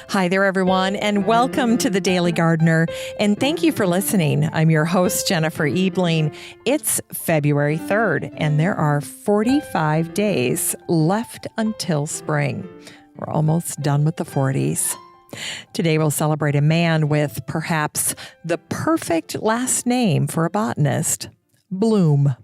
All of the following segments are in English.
Hi there, everyone, and welcome to the Daily Gardener. And thank you for listening. I'm your host, Jennifer Ebling. It's February 3rd, and there are 45 days left until spring. We're almost done with the 40s. Today, we'll celebrate a man with perhaps the perfect last name for a botanist, Blume.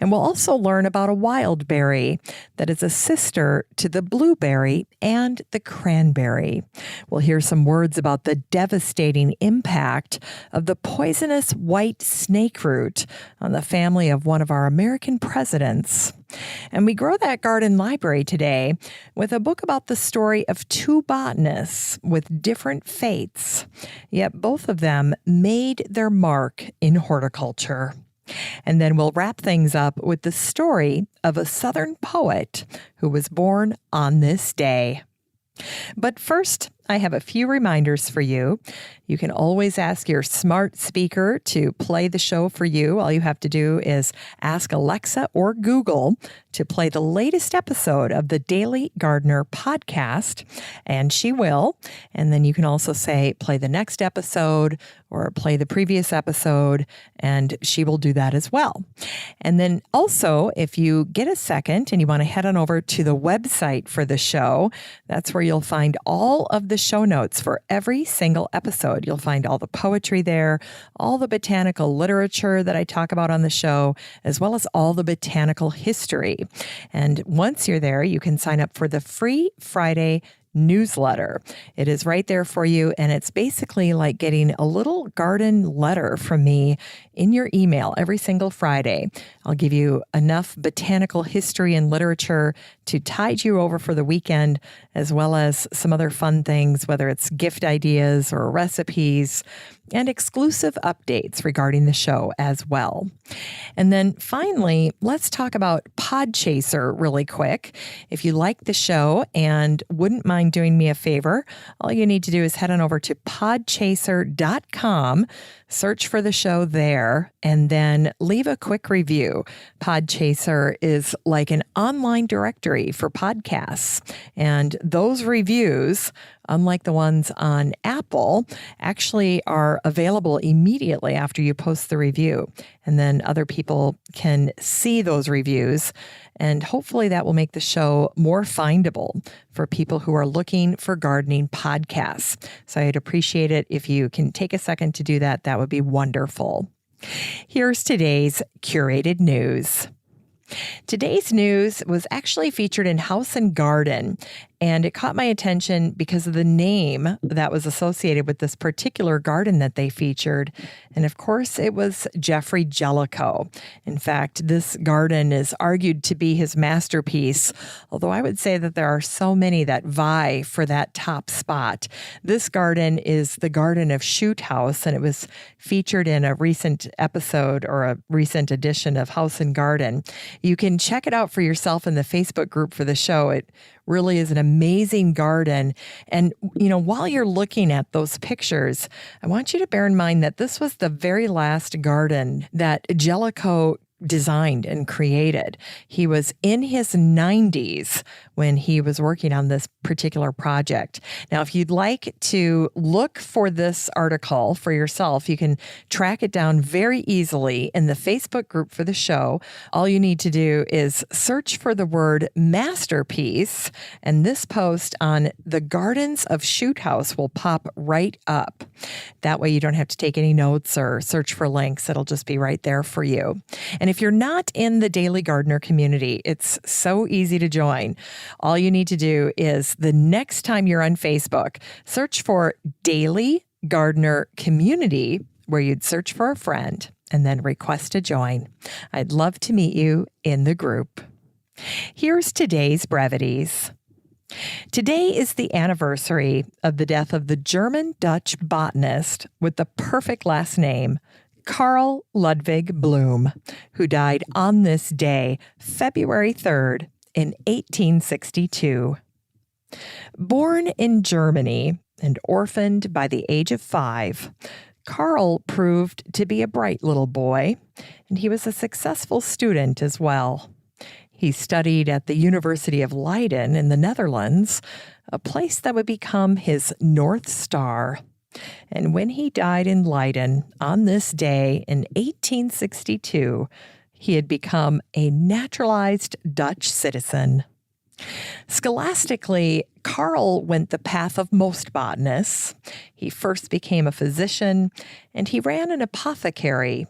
And we'll also learn about a wild berry that is a sister to the blueberry and the cranberry. We'll hear some words about the devastating impact of the poisonous white snakeroot on the family of one of our American presidents. And we grow that garden library today with a book about the story of two botanists with different fates, yet both of them made their mark in horticulture. And then we'll wrap things up with the story of a Southern poet who was born on this day. But first, I have a few reminders for you. You can always ask your smart speaker to play the show for you. All you have to do is ask Alexa or Google to play the latest episode of the Daily Gardener podcast, and she will. And then you can also say, play the next episode or play the previous episode, and she will do that as well. And then also, if you get a second and you want to head on over to the website for the show, that's where you'll find all of the show notes for every single episode. You'll find all the poetry there, all the botanical literature that I talk about on the show, as well as all the botanical history. And once you're there, you can sign up for the free Friday newsletter. It is right there for you, and it's basically like getting a little garden letter from me in your email every single Friday. I'll give you enough botanical history and literature to tide you over for the weekend, as well as some other fun things, whether it's gift ideas or recipes, and exclusive updates regarding the show as well. And then finally, let's talk about Podchaser really quick. If you like the show and wouldn't mind doing me a favor, all you need to do is head on over to podchaser.com, search for the show there, and then leave a quick review. Podchaser is like an online directory for podcasts, and those reviews, unlike the ones on Apple, actually are available immediately after you post the review. And then other people can see those reviews, and hopefully that will make the show more findable for people who are looking for gardening podcasts. So I'd appreciate it if you can take a second to do that. That would be wonderful. Here's today's curated news. Today's news was actually featured in House and Garden, and it caught my attention because of the name that was associated with this particular garden that they featured. And of course, it was Jeffrey Jellicoe. In fact, this garden is argued to be his masterpiece, although I would say that there are so many that vie for that top spot. This garden is the Garden of Shute House, and it was featured in a recent episode or a recent edition of House and Garden. You can check it out for yourself in the Facebook group for the show. It really is an amazing garden. And, while you're looking at those pictures, I want you to bear in mind that this was the very last garden that Jellicoe designed and created. He was in his 90s when he was working on this particular project. Now, if you'd like to look for this article for yourself, you can track it down very easily in the Facebook group for the show. All you need to do is search for the word masterpiece, and this post on the Gardens of Shute House will pop right up. That way you don't have to take any notes or search for links. It'll just be right there for you. And if you're not in the Daily Gardener community, it's so easy to join. All you need to do is the next time you're on Facebook, search for Daily Gardener Community, where you'd search for a friend and then request to join. I'd love to meet you in the group. Here's today's brevities. Today is the anniversary of the death of the German-Dutch botanist with the perfect last name, Carl Ludwig Blume, who died on this day, February 3rd, in 1862. Born in Germany and orphaned by the age of 5, Carl proved to be a bright little boy, and he was a successful student as well. He studied at the University of Leiden in the Netherlands, a place that would become his North Star. And when he died in Leiden on this day in 1862, he had become a naturalized Dutch citizen. Scholastically, Carl went the path of most botanists. He first became a physician, and he ran an apothecary.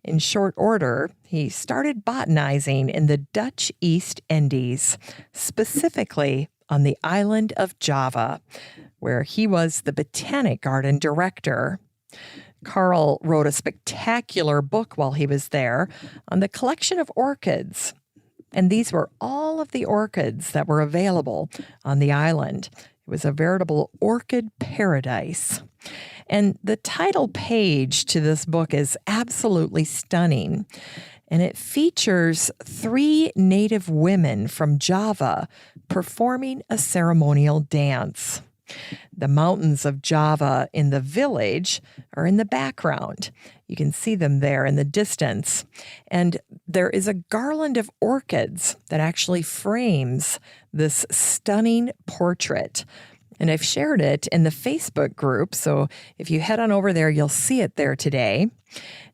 In short order, he started botanizing in the Dutch East Indies, specifically on the island of Java, where he was the Botanic Garden director. Carl wrote a spectacular book while he was there on the collection of orchids. And these were all of the orchids that were available on the island. It was a veritable orchid paradise. And the title page to this book is absolutely stunning. And it features 3 native women from Java performing a ceremonial dance. The mountains of Java in the village are in the background. You can see them there in the distance. And there is a garland of orchids that actually frames this stunning portrait. And I've shared it in the Facebook group, so if you head on over there, you'll see it there today.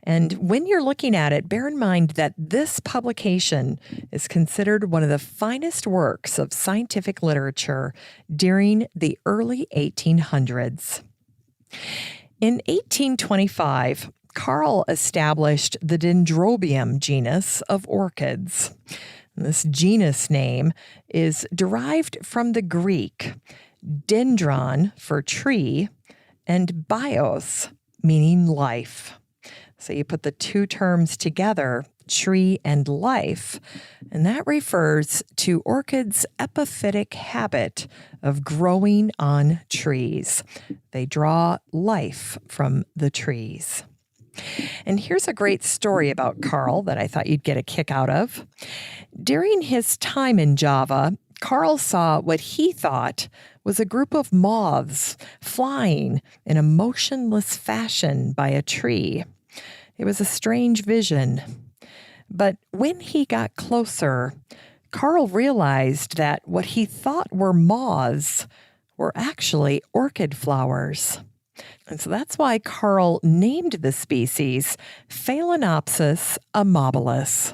And when you're looking at it, bear in mind that this publication is considered one of the finest works of scientific literature during the early 1800s. In 1825, Carl established the Dendrobium genus of orchids. This genus name is derived from the Greek dendron for tree, and bios, meaning life. So you put the 2 terms together, tree and life, and that refers to orchids' epiphytic habit of growing on trees. They draw life from the trees. And here's a great story about Carl that I thought you'd get a kick out of. During his time in Java, Carl saw what he thought was a group of moths flying in a motionless fashion by a tree. It was a strange vision. But when he got closer, Carl realized that what he thought were moths were actually orchid flowers. And so that's why Carl named the species Phalaenopsis amabilis.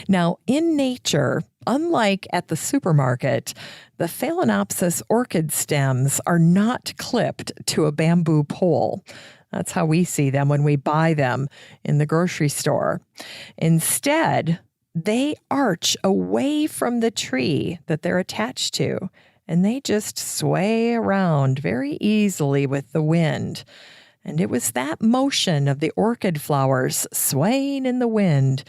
Now, in nature, unlike at the supermarket, the Phalaenopsis orchid stems are not clipped to a bamboo pole. That's how we see them when we buy them in the grocery store. Instead, they arch away from the tree that they're attached to, and they just sway around very easily with the wind. And it was that motion of the orchid flowers swaying in the wind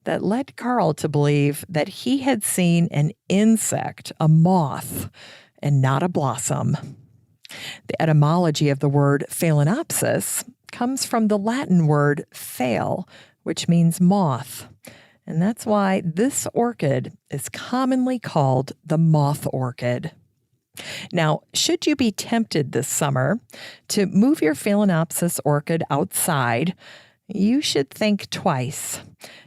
that led Carl to believe that he had seen an insect, a moth, and not a blossom. The etymology of the word Phalaenopsis comes from the Latin word phal, which means moth. And that's why this orchid is commonly called the moth orchid. Now, should you be tempted this summer to move your Phalaenopsis orchid outside, you should think twice.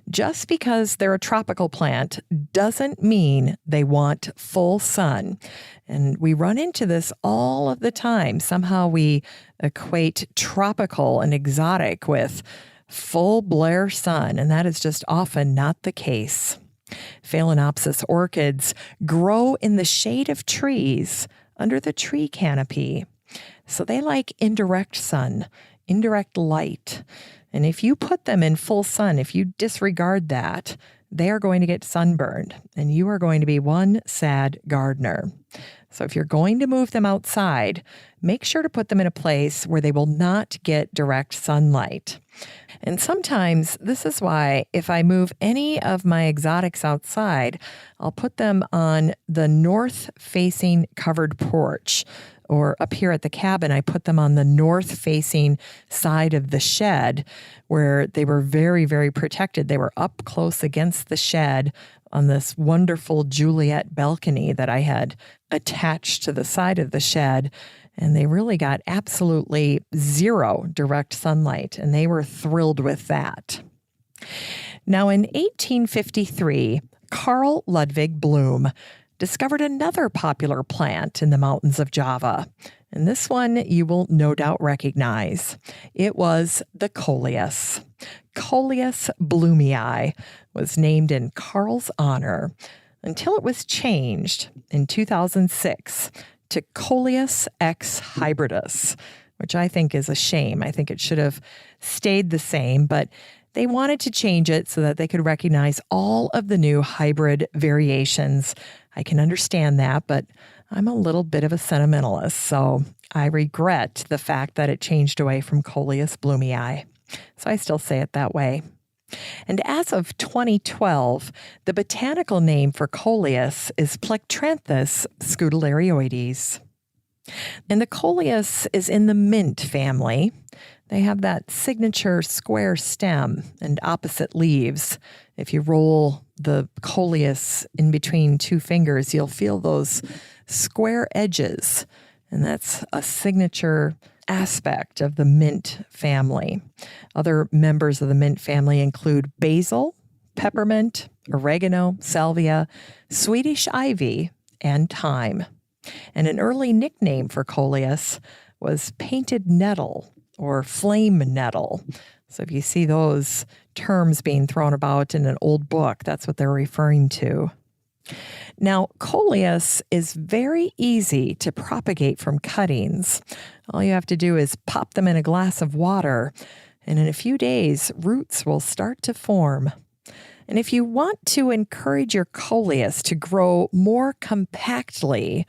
Just because they're a tropical plant doesn't mean they want full sun. And we run into this all of the time. Somehow we equate tropical and exotic with full blare sun, and that is just often not the case. Phalaenopsis orchids grow in the shade of trees under the tree canopy. So they like indirect sun, indirect light. And if you put them in full sun, if you disregard that, they are going to get sunburned, and you are going to be one sad gardener. So if you're going to move them outside, make sure to put them in a place where they will not get direct sunlight. And sometimes this is why if I move any of my exotics outside, I'll put them on the north-facing covered porch. Or up here at the cabin, I put them on the north-facing side of the shed where they were very, very protected. They were up close against the shed on this wonderful Juliet balcony that I had attached to the side of the shed. And they really got absolutely zero direct sunlight, and they were thrilled with that. Now, in 1853, Carl Ludwig Blume discovered another popular plant in the mountains of Java. And this one you will no doubt recognize. It was the coleus. Coleus blumei was named in Carl's honor until it was changed in 2006 to Coleus X hybridus, which I think is a shame. I think it should have stayed the same, but they wanted to change it so that they could recognize all of the new hybrid variations. I can understand that, but I'm a little bit of a sentimentalist, so I regret the fact that it changed away from Coleus blumei. So I still say it that way. And as of 2012, the botanical name for coleus is Plectranthus scutellarioides. And the coleus is in the mint family. They have that signature square stem and opposite leaves. If you roll the coleus in between two fingers, you'll feel those square edges. And that's a signature aspect of the mint family. Other members of the mint family include basil, peppermint, oregano, salvia, Swedish ivy, and thyme. And an early nickname for coleus was painted nettle or flame nettle. So if you see those terms being thrown about in an old book, that's what they're referring to. Now, coleus is very easy to propagate from cuttings. All you have to do is pop them in a glass of water, and in a few days, roots will start to form. And if you want to encourage your coleus to grow more compactly,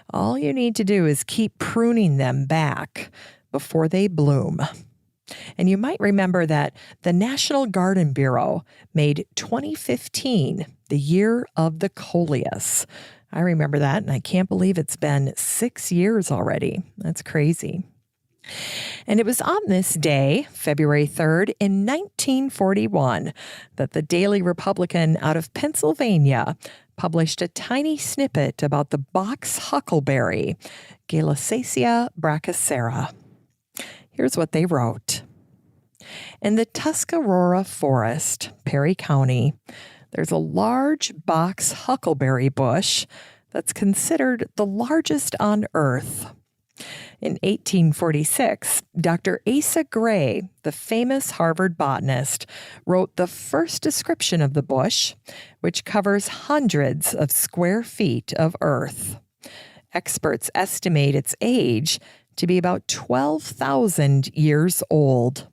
all you need to do is keep pruning them back before they bloom. And you might remember that the National Garden Bureau made 2015 the year of the coleus. I remember that, and I can't believe it's been 6 years already. That's crazy. And it was on this day, February 3rd, in 1941, that the Daily Republican out of Pennsylvania published a tiny snippet about the box huckleberry, Galacacia brachycera. Here's what they wrote. In the Tuscarora Forest, Perry County, there's a large box huckleberry bush that's considered the largest on Earth. In 1846, Dr. Asa Gray, the famous Harvard botanist, wrote the first description of the bush, which covers hundreds of square feet of earth. Experts estimate its age to be about 12,000 years old,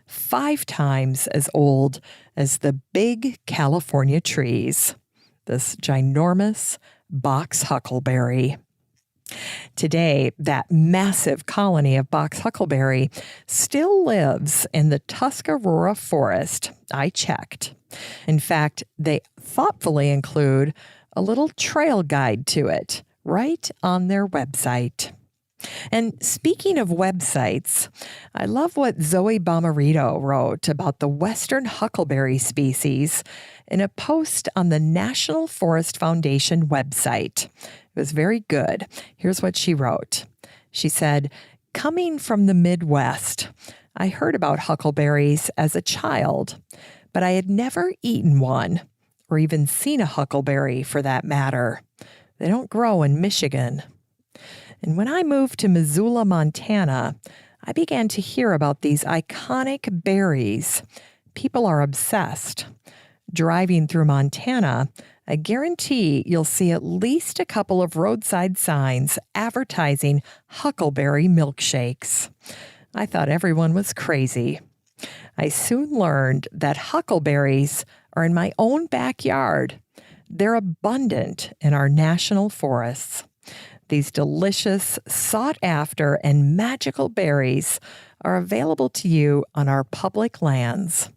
5 times as old as the big California trees, this ginormous box huckleberry. Today, that massive colony of box huckleberry still lives in the Tuscarora Forest. I checked. In fact, they thoughtfully include a little trail guide to it right on their website. And speaking of websites, I love what Zoe Bomarito wrote about the western huckleberry species in a post on the National Forest Foundation website. It was very good. Here's what she wrote. She said, "Coming from the Midwest, I heard about huckleberries as a child, but I had never eaten one or even seen a huckleberry for that matter. They don't grow in Michigan. And when I moved to Missoula, Montana, I began to hear about these iconic berries. People are obsessed. Driving through Montana, I guarantee you'll see at least a couple of roadside signs advertising huckleberry milkshakes. I thought everyone was crazy. I soon learned that huckleberries are in my own backyard. They're abundant in our national forests. These delicious, sought-after, and magical berries are available to you on our public lands.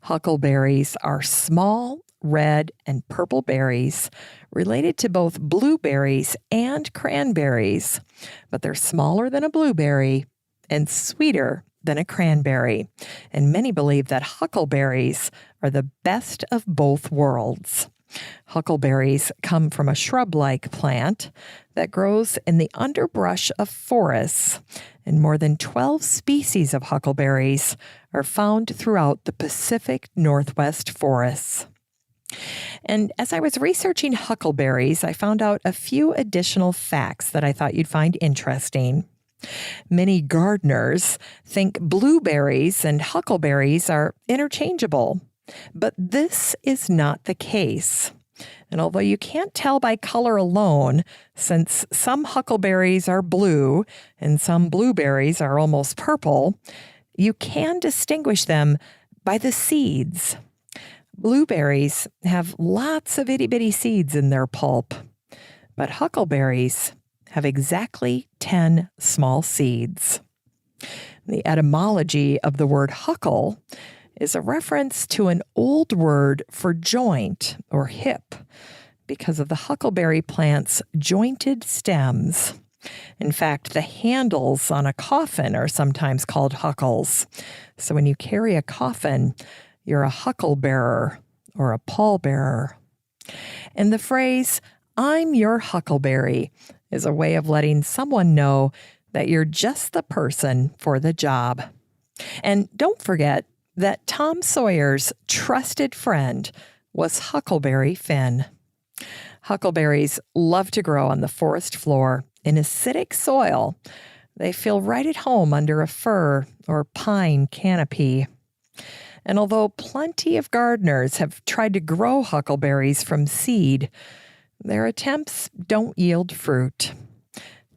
Huckleberries are small, red, and purple berries related to both blueberries and cranberries, but they're smaller than a blueberry and sweeter than a cranberry. And many believe that huckleberries are the best of both worlds. Huckleberries come from a shrub-like plant that grows in the underbrush of forests, and more than 12 species of huckleberries are found throughout the Pacific Northwest forests. And as I was researching huckleberries, I found out a few additional facts that I thought you'd find interesting. Many gardeners think blueberries and huckleberries are interchangeable, but this is not the case. And although you can't tell by color alone, since some huckleberries are blue and some blueberries are almost purple, you can distinguish them by the seeds. Blueberries have lots of itty-bitty seeds in their pulp, but huckleberries have exactly 10 small seeds. The etymology of the word huckle is a reference to an old word for joint or hip because of the huckleberry plant's jointed stems. In fact, the handles on a coffin are sometimes called huckles. So when you carry a coffin, you're a hucklebearer or a pallbearer. And the phrase, "I'm your huckleberry," is a way of letting someone know that you're just the person for the job. And don't forget that Tom Sawyer's trusted friend was Huckleberry Finn. Huckleberries love to grow on the forest floor in acidic soil. They feel right at home under a fir or pine canopy. And although plenty of gardeners have tried to grow huckleberries from seed, their attempts don't yield fruit.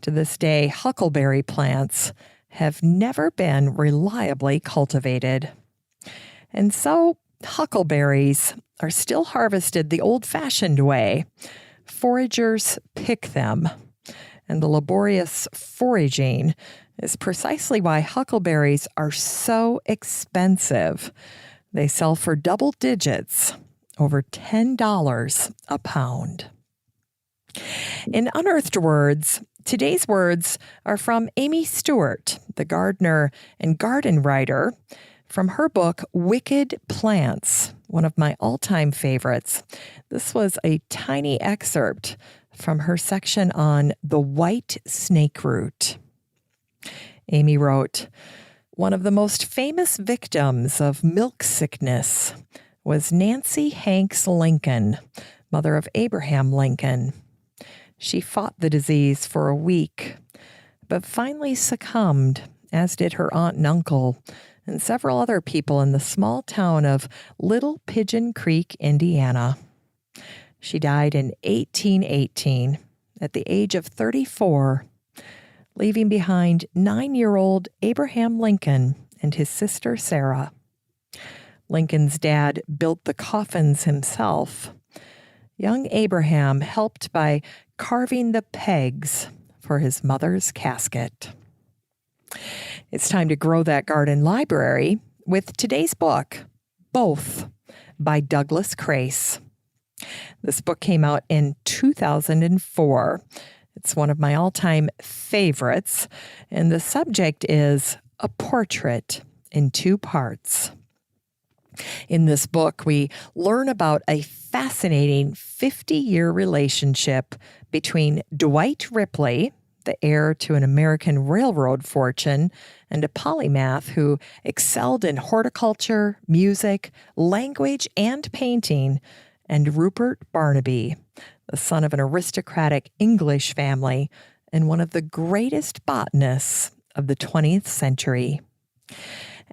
To this day, huckleberry plants have never been reliably cultivated. And so, huckleberries are still harvested the old-fashioned way. Foragers pick them, and the laborious foraging is precisely why huckleberries are so expensive. They sell for double digits, over $10 a pound. In Unearthed Words, today's words are from Amy Stewart, the gardener and garden writer, from her book, Wicked Plants, one of my all-time favorites. This was a tiny excerpt from her section on the white snakeroot. Amy wrote, "One of the most famous victims of milk sickness was Nancy Hanks Lincoln, mother of Abraham Lincoln. She fought the disease for a week, but finally succumbed, as did her aunt and uncle, and several other people in the small town of Little Pigeon Creek, Indiana. She died in 1818 at the age of 34, leaving behind 9-year-old Abraham Lincoln and his sister Sarah. Lincoln's dad built the coffins himself. Young Abraham helped by carving the pegs for his mother's casket." It's time to grow that garden library with today's book, Both, by Douglas Crace. This book came out in 2004. It's one of my all-time favorites, and the subject is a portrait in 2 parts. In this book, we learn about a fascinating 50-year relationship between Dwight Ripley, the heir to an American railroad fortune, and a polymath who excelled in horticulture, music, language, and painting, and Rupert Barnaby, the son of an aristocratic English family and one of the greatest botanists of the 20th century.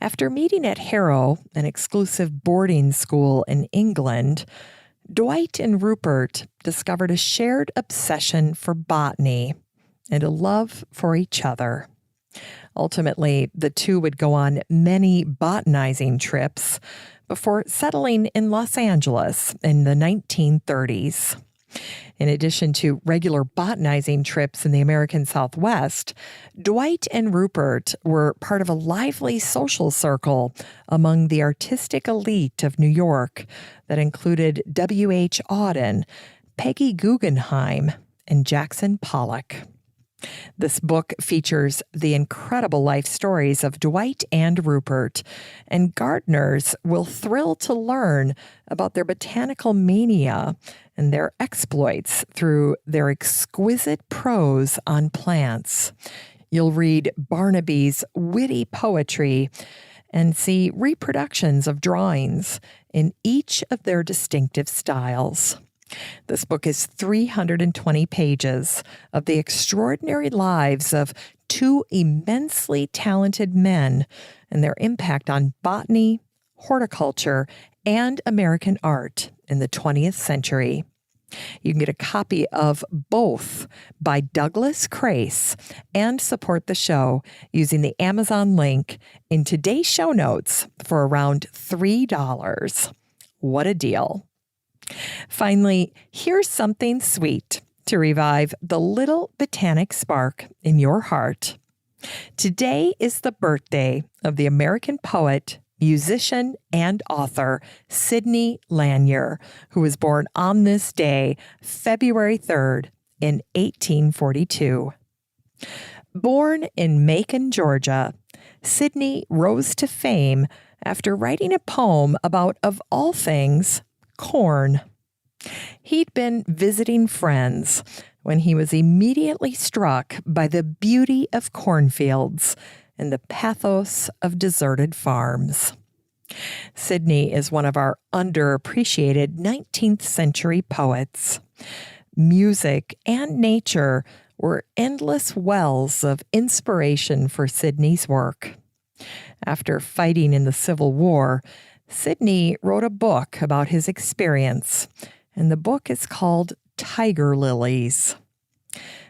After meeting at Harrow, an exclusive boarding school in England, Dwight and Rupert discovered a shared obsession for botany and a love for each other. Ultimately, the two would go on many botanizing trips before settling in Los Angeles in the 1930s. In addition to regular botanizing trips in the American Southwest, Dwight and Rupert were part of a lively social circle among the artistic elite of New York that included W.H. Auden, Peggy Guggenheim, and Jackson Pollock. This book features the incredible life stories of Dwight and Rupert, and gardeners will thrill to learn about their botanical mania and their exploits through their exquisite prose on plants. You'll read Barnaby's witty poetry and see reproductions of drawings in each of their distinctive styles. This book is 320 pages of the extraordinary lives of two immensely talented men and their impact on botany, horticulture, and American art in the 20th century. You can get a copy of both by Douglas Crace and support the show using the Amazon link in today's show notes for around $3. What a deal. Finally, here's something sweet to revive the little botanic spark in your heart. Today is the birthday of the American poet, musician, and author Sidney Lanier, who was born on this day, February 3rd, in 1842. Born in Macon, Georgia, Sidney rose to fame after writing a poem about, of all things, corn. He'd been visiting friends when he was immediately struck by the beauty of cornfields and the pathos of deserted farms. Sidney is one of our underappreciated 19th century poets. Music and nature were endless wells of inspiration for Sidney's work. After fighting in the Civil War, Sidney wrote a book about his experience, and the book is called Tiger Lilies.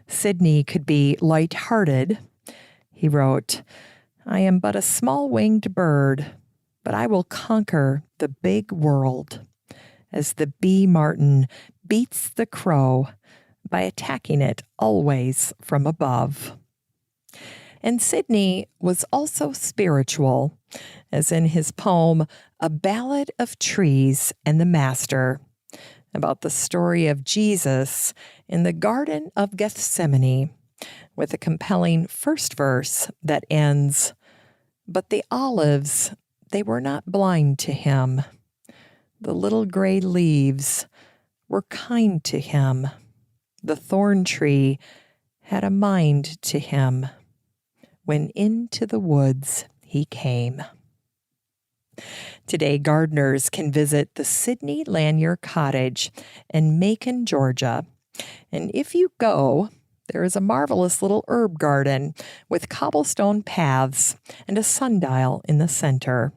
Sidney could be lighthearted. He wrote, "I am but a small-winged bird, but I will conquer the big world, as the bee martin beats the crow by attacking it always from above." And Sidney was also spiritual, as in his poem, A Ballad of Trees and the Master, about the story of Jesus in the Garden of Gethsemane, with a compelling first verse that ends, "But the olives, they were not blind to him. The little gray leaves were kind to him. The thorn tree had a mind to him when into the woods he came." Today, gardeners can visit the Sidney Lanier Cottage in Macon, Georgia. And if you go, there is a marvelous little herb garden with cobblestone paths and a sundial in the center.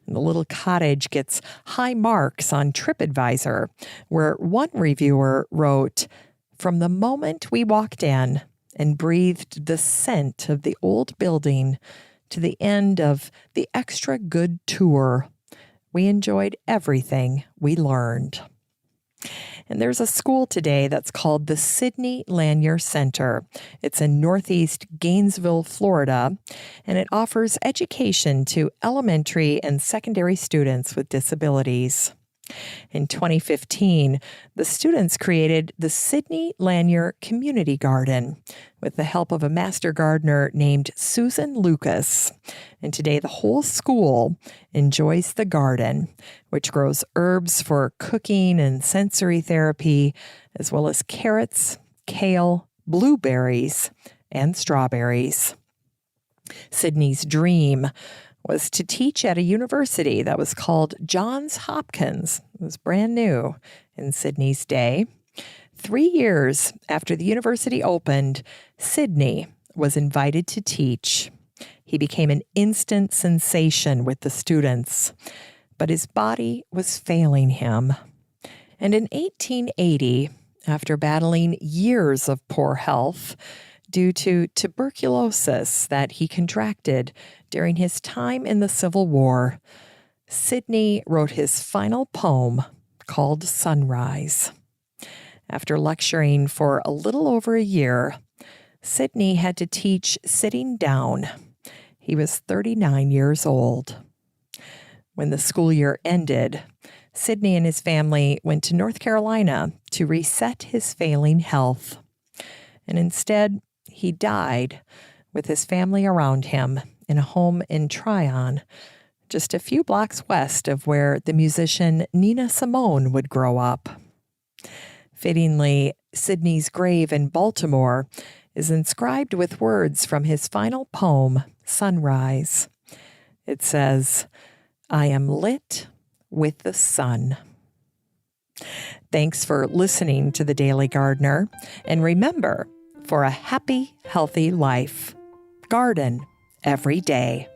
And the little cottage gets high marks on TripAdvisor, where one reviewer wrote, "From the moment we walked in and breathed the scent of the old building to the end of the extra good tour, we enjoyed everything we learned." And there's a school today that's called the Sidney Lanier Center. It's in Northeast Gainesville, Florida, and it offers education to elementary and secondary students with disabilities. In 2015, the students created the Sidney Lanier Community Garden with the help of a master gardener named Susan Lucas. And today, the whole school enjoys the garden, which grows herbs for cooking and sensory therapy, as well as carrots, kale, blueberries, and strawberries. Sidney's dream was to teach at a university that was called Johns Hopkins. It was brand new in Sidney's day. 3 years after the university opened, Sidney was invited to teach. He became an instant sensation with the students, but his body was failing him. And in 1880, after battling years of poor health due to tuberculosis that he contracted during his time in the Civil War, Sidney wrote his final poem called Sunrise. After lecturing for a little over a year, Sidney had to teach sitting down. He was 39 years old. When the school year ended, Sidney and his family went to North Carolina to reset his failing health. And instead, he died with his family around him in a home in Tryon, just a few blocks west of where the musician Nina Simone would grow up. Fittingly, Sidney's grave in Baltimore is inscribed with words from his final poem, Sunrise. It says, "I am lit with the sun. Thanks for listening to The Daily Gardener. And remember, for a happy, healthy life, garden every day.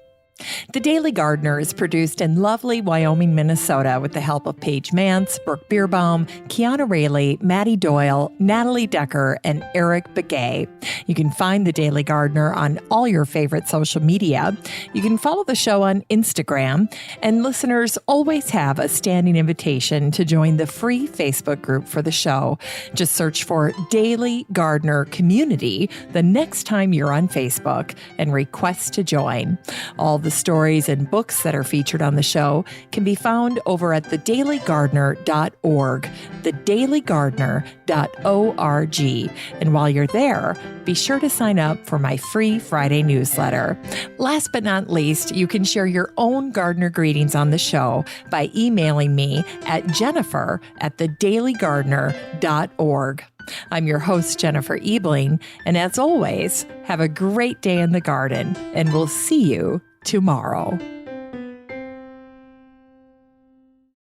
The Daily Gardener is produced in lovely Wyoming, Minnesota with the help of Paige Mance, Brooke Bierbaum, Kiana Rayleigh, Maddie Doyle, Natalie Decker, and Eric Begay. You can find The Daily Gardener on all your favorite social media. You can follow the show on Instagram, and listeners always have a standing invitation to join the free Facebook group for the show. Just search for Daily Gardener Community the next time you're on Facebook and request to join. All the stories and books that are featured on the show can be found over at thedailygardener.org, thedailygardener.org. And while you're there, be sure to sign up for my free Friday newsletter. Last but not least, you can share your own gardener greetings on the show by emailing me at jennifer@thedailygardener.org. I'm your host, Jennifer Ebling, and as always, have a great day in the garden, and we'll see you tomorrow.